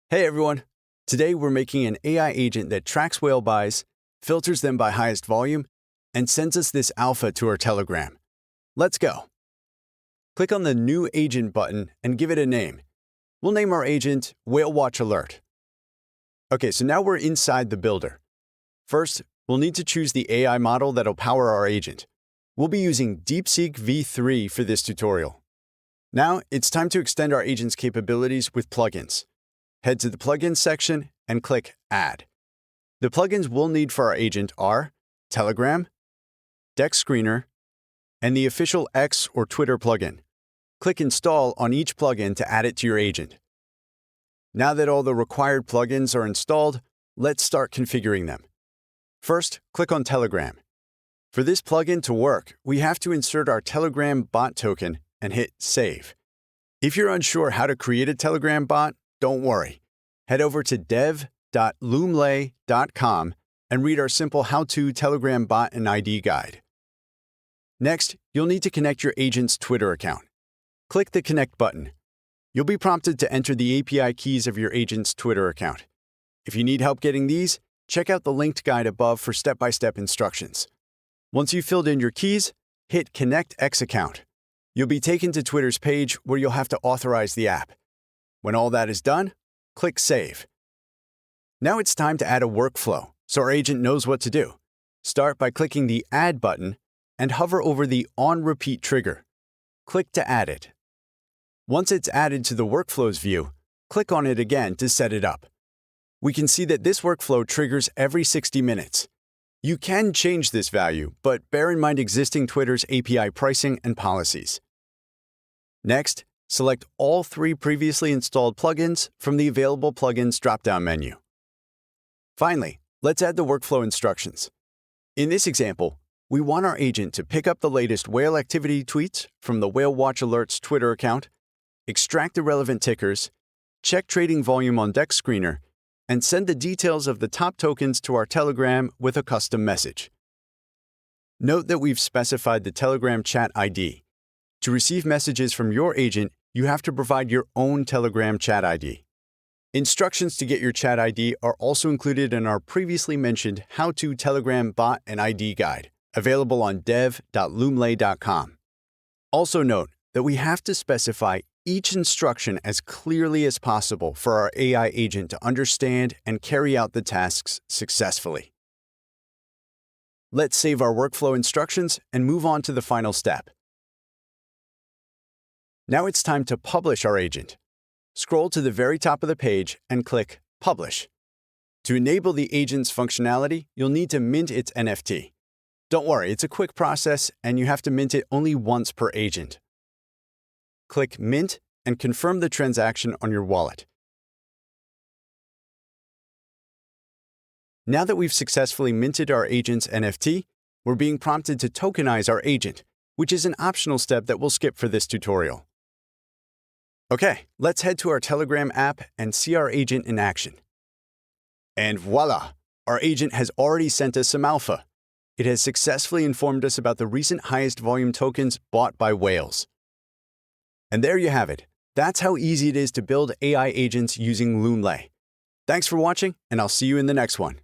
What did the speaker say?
Hey everyone! Today we're making an AI agent that tracks whale buys, filters them by highest volume, and sends us this alpha to our Telegram. Let's go. Click on the New Agent button and give it a name. We'll name our agent Whale Watch Alert. Okay, so now we're inside the builder. First, we'll need to choose the AI model that'll power our agent. We'll be using DeepSeek V3 for this tutorial. Now, it's time to extend our agent's capabilities with plugins. Head to the Plugins section and click Add. The plugins we'll need for our agent are Telegram, Deck Screener, and the official X or Twitter plugin. Click Install on each plugin to add it to your agent. Now that all the required plugins are installed, let's start configuring them. First, click on Telegram. For this plugin to work, we have to insert our Telegram bot token and hit Save. If you're unsure how to create a Telegram bot, don't worry. Head over to dev.loomlay.com and read our simple how-to Telegram bot and ID guide. Next, you'll need to connect your agent's Twitter account. Click the Connect button. You'll be prompted to enter the API keys of your agent's Twitter account. If you need help getting these, check out the linked guide above for step-by-step instructions. Once you've filled in your keys, hit Connect X account. You'll be taken to Twitter's page where you'll have to authorize the app. When all that is done, click Save. Now it's time to add a workflow so our agent knows what to do. Start by clicking the Add button and hover over the On Repeat trigger. Click to add it. Once it's added to the Workflows view, click on it again to set it up. We can see that this workflow triggers every 60 minutes. You can change this value, but bear in mind existing Twitter's API pricing and policies. Next, select all 3 previously installed plugins from the Available Plugins drop-down menu. Finally, let's add the workflow instructions. In this example, we want our agent to pick up the latest whale activity tweets from the Whale Watch Alerts Twitter account, extract the relevant tickers, check trading volume on Deck Screener, and send the details of the top tokens to our Telegram with a custom message. Note that we've specified the Telegram chat ID. To receive messages from your agent, you have to provide your own Telegram chat ID. Instructions to get your chat ID are also included in our previously mentioned How-to Telegram Bot and ID Guide, available on dev.loomlay.com. Also note that we have to specify each instruction as clearly as possible for our AI agent to understand and carry out the tasks successfully. Let's save our workflow instructions and move on to the final step. Now it's time to publish our agent. Scroll to the very top of the page and click Publish. To enable the agent's functionality, you'll need to mint its NFT. Don't worry, it's a quick process and you have to mint it only once per agent. Click Mint and confirm the transaction on your wallet. Now that we've successfully minted our agent's NFT, we're being prompted to tokenize our agent, which is an optional step that we'll skip for this tutorial. Okay, let's head to our Telegram app and see our agent in action. And voila! Our agent has already sent us some alpha. It has successfully informed us about the recent highest volume tokens bought by whales. And there you have it. That's how easy it is to build AI agents using Loomlay. Thanks for watching, and I'll see you in the next one.